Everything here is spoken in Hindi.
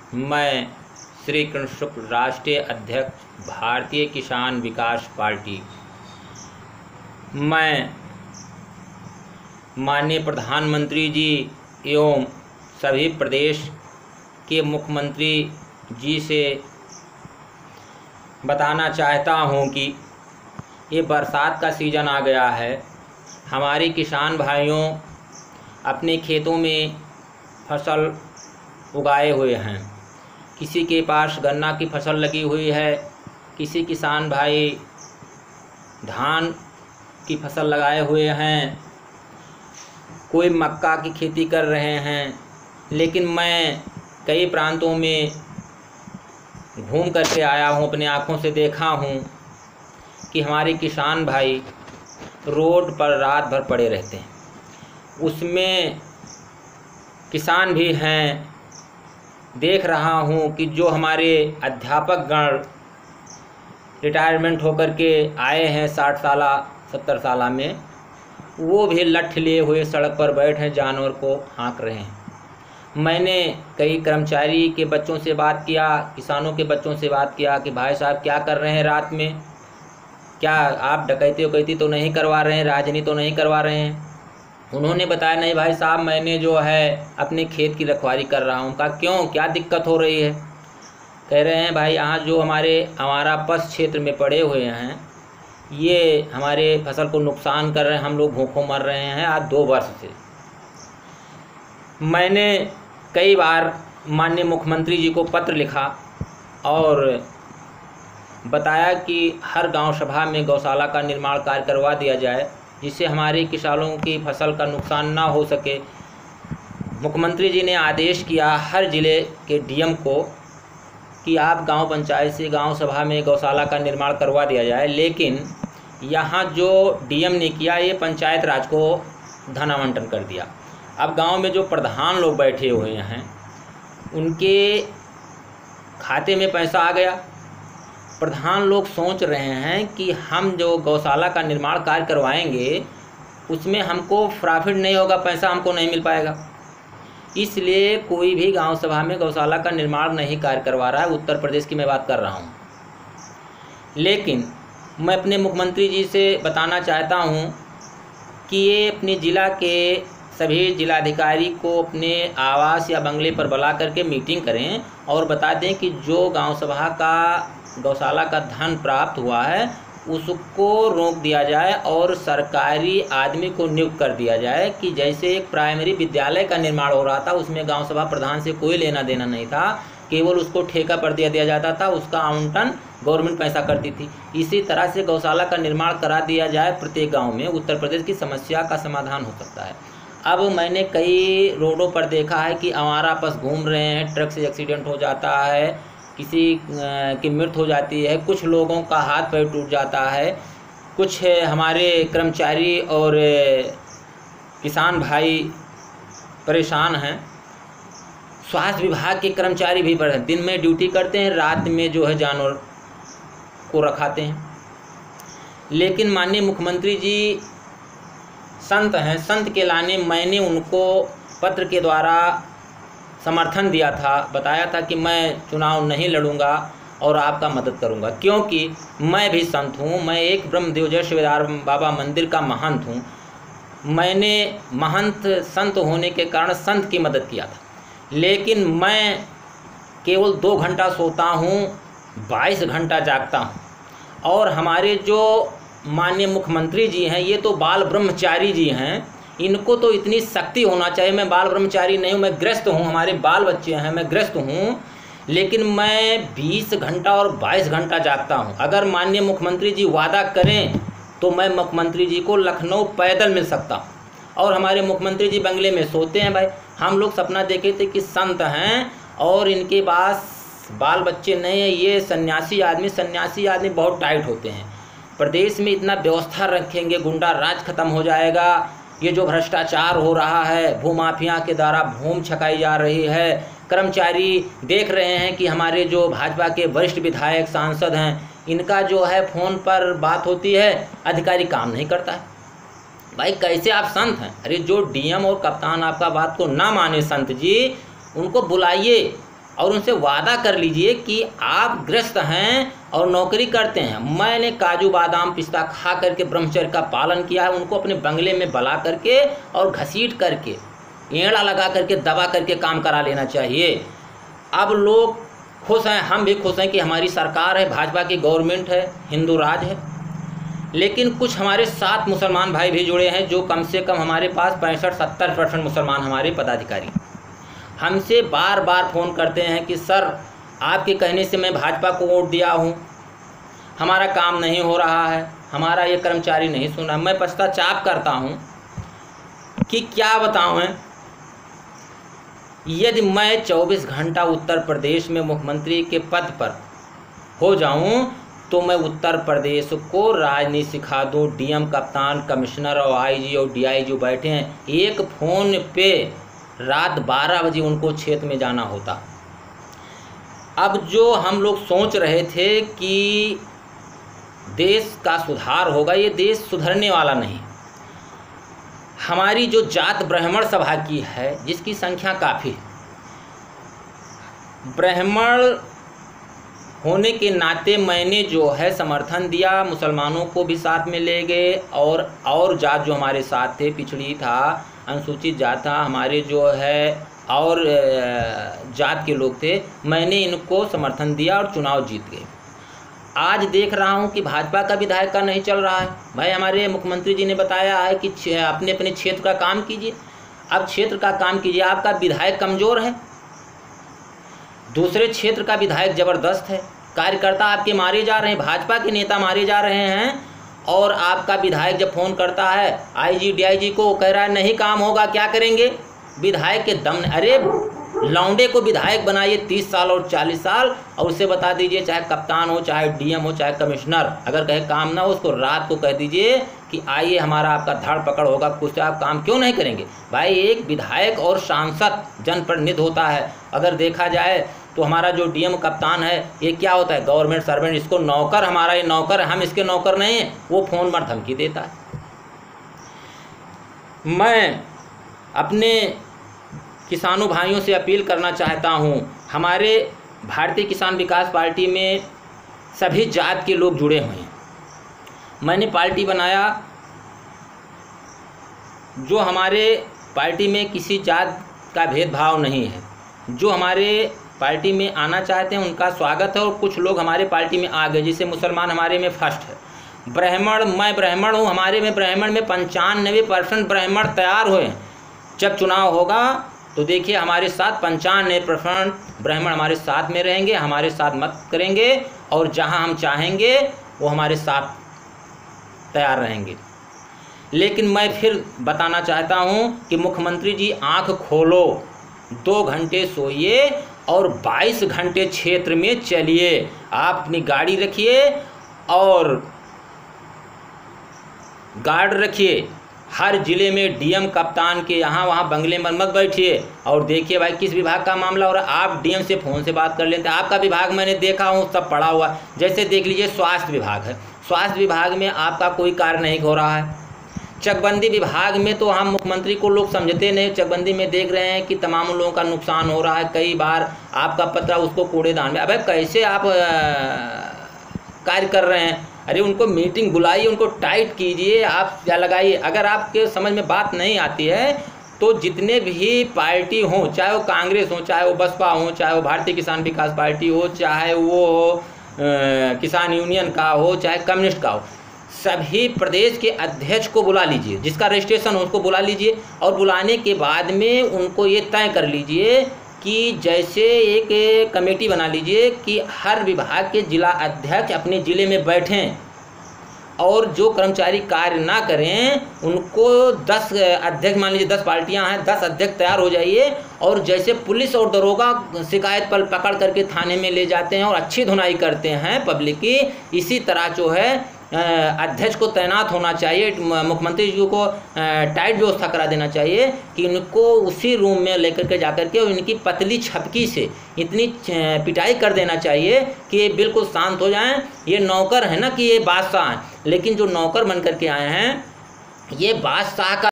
मैं श्री कृष्ण शुक्ल, राष्ट्रीय अध्यक्ष, भारतीय किसान विकास पार्टी। मैं माननीय प्रधानमंत्री जी एवं सभी प्रदेश के मुख्यमंत्री जी से बताना चाहता हूं कि ये बरसात का सीज़न आ गया है। हमारे किसान भाइयों अपने खेतों में फसल उगाए हुए हैं। किसी के पास गन्ना की फसल लगी हुई है, किसी किसान भाई धान की फसल लगाए हुए हैं, कोई मक्का की खेती कर रहे हैं। लेकिन मैं कई प्रांतों में घूम कर के आया हूँ, अपने आँखों से देखा हूँ कि हमारे किसान भाई रोड पर रात भर पड़े रहते हैं। उसमें किसान भी हैं। देख रहा हूँ कि जो हमारे अध्यापक गण रिटायरमेंट होकर के आए हैं 60 साल 70 साल में, वो भी लठ लिए हुए सड़क पर बैठे जानवर को हाँक रहे हैं। मैंने कई कर्मचारी के बच्चों से बात किया, किसानों के बच्चों से बात किया कि भाई साहब क्या कर रहे हैं रात में, क्या आप डकैती उकैती तो नहीं करवा रहे हैं, राजनीति तो नहीं करवा रहे हैं। उन्होंने बताया नहीं भाई साहब, मैंने जो है अपने खेत की रखवाली कर रहा हूँ। कहा क्यों, क्या दिक्कत हो रही है? कह रहे हैं भाई यहाँ जो हमारा पस क्षेत्र में पड़े हुए हैं ये हमारे फसल को नुकसान कर रहे हैं, हम लोग भूखों मर रहे हैं आज 2 वर्ष से। मैंने कई बार माननीय मुख्यमंत्री जी को पत्र लिखा और बताया कि हर गांव सभा में गौशाला का निर्माण कार्य करवा दिया जाए, जिससे हमारे किसानों की फसल का नुकसान ना हो सके। मुख्यमंत्री जी ने आदेश किया हर जिले के डीएम को कि आप गांव पंचायत से गांव सभा में गौशाला का निर्माण करवा दिया जाए। लेकिन यहाँ जो डीएम ने किया, ये पंचायत राज को धन आवंटन कर दिया। अब गांव में जो प्रधान लोग बैठे हुए हैं उनके खाते में पैसा आ गया। प्रधान लोग सोच रहे हैं कि हम जो गौशाला का निर्माण कार्य करवाएंगे उसमें हमको प्रॉफिट नहीं होगा, पैसा हमको नहीं मिल पाएगा, इसलिए कोई भी गांव सभा में गौशाला का निर्माण नहीं कार्य करवा रहा है। उत्तर प्रदेश की मैं बात कर रहा हूं। लेकिन मैं अपने मुख्यमंत्री जी से बताना चाहता हूं कि ये अपने ज़िला के सभी जिलाधिकारी को अपने आवास या बंगले पर बुला करके मीटिंग करें और बता दें कि जो गांव सभा का गौशाला का धन प्राप्त हुआ है उसको रोक दिया जाए और सरकारी आदमी को नियुक्त कर दिया जाए। कि जैसे एक प्राइमरी विद्यालय का निर्माण हो रहा था, उसमें गांव सभा प्रधान से कोई लेना देना नहीं था, केवल उसको ठेका पर दिया जाता था, उसका आवंटन गवर्नमेंट पैसा करती थी। इसी तरह से गौशाला का निर्माण करा दिया जाए प्रत्येक गाँव में, उत्तर प्रदेश की समस्या का समाधान हो सकता है। अब मैंने कई रोडों पर देखा है कि आवारा पशु घूम रहे हैं, ट्रक से एक्सीडेंट हो जाता है, किसी की मृत्यु हो जाती है, कुछ लोगों का हाथ पैर टूट जाता है, कुछ हमारे कर्मचारी और किसान भाई परेशान हैं। स्वास्थ्य विभाग के कर्मचारी भी दिन में ड्यूटी करते हैं, रात में जो है जानवर को रखाते हैं। लेकिन माननीय मुख्यमंत्री जी संत हैं, संत के लाने मैंने उनको पत्र के द्वारा समर्थन दिया था, बताया था कि मैं चुनाव नहीं लड़ूंगा और आपका मदद करूंगा, क्योंकि मैं भी संत हूं। मैं एक ब्रह्मदेवजय शिवदार बाबा मंदिर का महंत हूं। मैंने महंत संत होने के कारण संत की मदद किया था। लेकिन मैं केवल 2 घंटा सोता हूं, 22 घंटा जागता हूं। और हमारे जो माननीय मुख्यमंत्री जी हैं ये तो बाल ब्रह्मचारी जी हैं, इनको तो इतनी शक्ति होना चाहिए। मैं बाल ब्रह्मचारी नहीं हूँ, मैं गृहस्थ हूँ, हमारे बाल बच्चे हैं, मैं गृहस्थ हूँ। लेकिन मैं 20 घंटा और 22 घंटा जागता हूँ। अगर माननीय मुख्यमंत्री जी वादा करें तो मैं मुख्यमंत्री जी को लखनऊ पैदल मिल सकता हूँ। और हमारे मुख्यमंत्री जी बंगले में सोते हैं। भाई हम लोग सपना देखे थे कि संत हैं और इनके पास बाल बच्चे नहीं हैं, ये सन्यासी आदमी बहुत टाइट होते हैं। प्रदेश में इतना व्यवस्था रखेंगे, गुंडा राज खत्म हो जाएगा। ये जो भ्रष्टाचार हो रहा है, भूमाफिया के द्वारा भूम छकाई जा रही है। कर्मचारी देख रहे हैं कि हमारे जो भाजपा के वरिष्ठ विधायक सांसद हैं, इनका जो है फ़ोन पर बात होती है, अधिकारी काम नहीं करता है। भाई कैसे आप संत हैं? अरे जो डीएम और कप्तान आपका बात को ना माने संत जी, उनको बुलाइए और उनसे वादा कर लीजिए कि आप गृहस्थ हैं और नौकरी करते हैं। मैंने काजू बादाम पिस्ता खा करके ब्रह्मचर्य का पालन किया है, उनको अपने बंगले में बुला करके और घसीट करके एड़ा लगा करके दबा करके काम करा लेना चाहिए। अब लोग खुश हैं, हम भी खुश हैं कि हमारी सरकार है, भाजपा की गवर्नमेंट है, हिंदू राज है। लेकिन कुछ हमारे साथ मुसलमान भाई भी जुड़े हैं, जो कम से कम हमारे पास 65-70% मुसलमान हमारे पदाधिकारी हमसे बार बार फ़ोन करते हैं कि सर आपके कहने से मैं भाजपा को वोट दिया हूँ, हमारा काम नहीं हो रहा है, हमारा ये कर्मचारी नहीं सुना। मैं पश्चाताप करता हूँ कि क्या बताऊँ मैं, यदि मैं 24 घंटा उत्तर प्रदेश में मुख्यमंत्री के पद पर हो जाऊं तो मैं उत्तर प्रदेश को राजनीति सिखा दूं। डीएम, कप्तान, कमिश्नर और आईजी और डीआई जो बैठे हैं, एक फ़ोन पे रात 12 बजे उनको क्षेत्र में जाना होता। अब जो हम लोग सोच रहे थे कि देश का सुधार होगा, ये देश सुधरने वाला नहीं। हमारी जो जात ब्राह्मण सभा की है, जिसकी संख्या काफ़ी है, ब्राह्मण होने के नाते मैंने जो है समर्थन दिया, मुसलमानों को भी साथ में ले गए और जात जो हमारे साथ थे, पिछड़ी था, अनुसूचित जात था, हमारे जो है और जात के लोग थे, मैंने इनको समर्थन दिया और चुनाव जीत गए। आज देख रहा हूं कि भाजपा का विधायक का नहीं चल रहा है। भाई हमारे मुख्यमंत्री जी ने बताया है कि अपने अपने क्षेत्र का काम कीजिए। अब क्षेत्र का काम कीजिए, आपका विधायक कमज़ोर है, दूसरे क्षेत्र का विधायक ज़बरदस्त है, कार्यकर्ता आपके मारे जा रहे हैं, भाजपा के नेता मारे जा रहे हैं, और आपका विधायक जब फ़ोन करता है आईजी डीआईजी को, कह रहा है नहीं काम होगा, क्या करेंगे? विधायक के दम। अरे लौंडे को विधायक बनाइए 30 साल और 40 साल, और उसे बता दीजिए, चाहे कप्तान हो, चाहे डीएम हो, चाहे कमिश्नर, अगर कहे काम ना हो, उसको रात को कह दीजिए कि आइए हमारा आपका धड़ पकड़ होगा, कुछ आप काम क्यों नहीं करेंगे? भाई एक विधायक और सांसद जनप्रतिनिधि होता है। अगर देखा जाए तो हमारा जो डीएम कप्तान है, ये क्या होता है? Government servant. इसको नौकर, हमारा ये नौकर है, हम इसके नौकर नहीं हैं। वो फ़ोन पर धमकी देता है। मैं अपने किसानों भाइयों से अपील करना चाहता हूँ, हमारे भारतीय किसान विकास पार्टी में सभी जात के लोग जुड़े हुए हैं। मैंने पार्टी बनाया, जो हमारे पार्टी में किसी जात का भेदभाव नहीं है। जो हमारे पार्टी में आना चाहते हैं उनका स्वागत है, और कुछ लोग हमारे पार्टी में आ गए, जिससे मुसलमान हमारे में फर्स्ट है। ब्राह्मण, मैं ब्राह्मण हूँ, हमारे में ब्राह्मण में 95% ब्राह्मण तैयार हुए हैं। जब चुनाव होगा तो देखिए हमारे साथ 95% ब्राह्मण हमारे साथ में रहेंगे, हमारे साथ मत करेंगे, और जहां हम चाहेंगे वो हमारे साथ तैयार रहेंगे। लेकिन मैं फिर बताना चाहता हूं कि मुख्यमंत्री जी आंख खोलो, 2 घंटे सोइए और 22 घंटे क्षेत्र में चलिए। आप अपनी गाड़ी रखिए और गार्ड रखिए। हर ज़िले में डीएम कप्तान के यहाँ वहाँ बंगले में मत बैठिए और देखिए भाई किस विभाग का मामला हो रहा है। आप डीएम से फ़ोन से बात कर लेते हैं। आपका विभाग मैंने देखा हूँ सब पड़ा हुआ। जैसे देख लीजिए स्वास्थ्य विभाग है, स्वास्थ्य विभाग में आपका कोई कार्य नहीं हो रहा है। चकबंदी विभाग में तो हम मुख्यमंत्री को लोग समझते नहीं। चकबंदी में देख रहे हैं कि तमाम लोगों का नुकसान हो रहा है। कई बार आपका पत्र उसको कूड़ेदान में। अबे कैसे आप कार्य कर रहे हैं? अरे उनको मीटिंग बुलाइए, उनको टाइट कीजिए, आप क्या लगाइए। अगर आपके समझ में बात नहीं आती है तो जितने भी पार्टी हों, चाहे वो कांग्रेस हो, चाहे वो बसपा हो, चाहे वो भारतीय किसान विकास पार्टी हो, चाहे वो किसान यूनियन का हो, चाहे कम्युनिस्ट का हो, सभी प्रदेश के अध्यक्ष को बुला लीजिए, जिसका रजिस्ट्रेशन हो उसको बुला लीजिए। और बुलाने के बाद में उनको ये तय कर लीजिए कि जैसे एक कमेटी बना लीजिए कि हर विभाग के जिला अध्यक्ष अपने ज़िले में बैठें, और जो कर्मचारी कार्य ना करें उनको 10 अध्यक्ष, मान लीजिए 10 पार्टियां हैं, 10 अध्यक्ष तैयार हो जाइए। और जैसे पुलिस और दरोगा शिकायत पर पकड़ करके थाने में ले जाते हैं और अच्छी धुनाई करते हैं पब्लिक की, इसी तरह जो है अध्यक्ष को तैनात होना चाहिए। मुख्यमंत्री जी को टाइट व्यवस्था करा देना चाहिए कि इनको उसी रूम में लेकर के जाकर के इनकी पतली छपकी से इतनी पिटाई कर देना चाहिए कि ये बिल्कुल शांत हो जाएं। ये नौकर है ना कि ये बादशाह हैं, लेकिन जो नौकर बन करके आए हैं ये बादशाह का